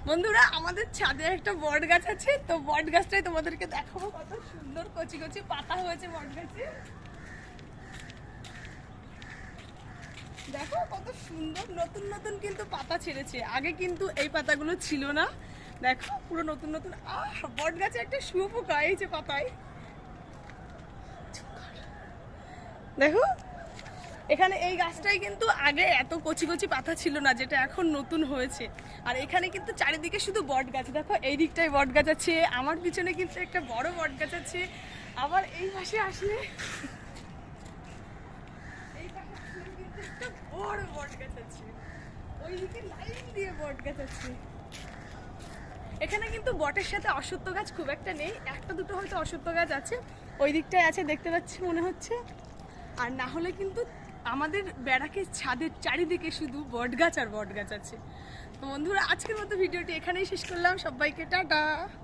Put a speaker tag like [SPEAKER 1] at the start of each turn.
[SPEAKER 1] বন্ধুরা আমাদের ছাদে একটা বট গাছ আছে, তো বট গাছটাই তোমাদেরকে দেখাবো। কত সুন্দর কচি কচি পাতা হয়েছে বট গাছে, দেখো কত সুন্দর নতুন নতুন কিন্তু পাতা ছেড়েছে। আগে কিন্তু এই পাতাগুলো ছিল না, দেখো পুরো নতুন নতুন। বট গাছে একটা শুয়োপোকা এই যে পাতায়, দেখো এখানে এই গাছটাই কিন্তু আগে এত কচি কচি পাতা ছিল না, যেটা এখন নতুন হয়েছে। আর এখানে কিন্তু চারিদিকে শুধু বট গাছ, দেখো এই দিকটায় বট গাছ আছে, আমার পিছনে কিন্তু একটা বড় বট গাছ আছে। আবার এই পাশে আসলে এই পাশে আসলে কিন্তু একটা বড় বট গাছ আছে, ওইদিকে লাইন দিয়ে বট গাছ আছে। এখানে কিন্তু বটের সাথে অশ্বত্থ গাছ খুব একটা নেই, একটা দুটো হয়তো অশ্বত্থ গাছ আছে, ওই দিকটায় আছে দেখতে পাচ্ছি মনে হচ্ছে। আর না হলে কিন্তু আমাদের ব্যারাকের ছাদের চারিদিকে শুধু বট গাছ আর বট গাছ আছে। তো বন্ধুরা আজকের মতো ভিডিওটি এখানেই শেষ করলাম, সবাইকে টাটা।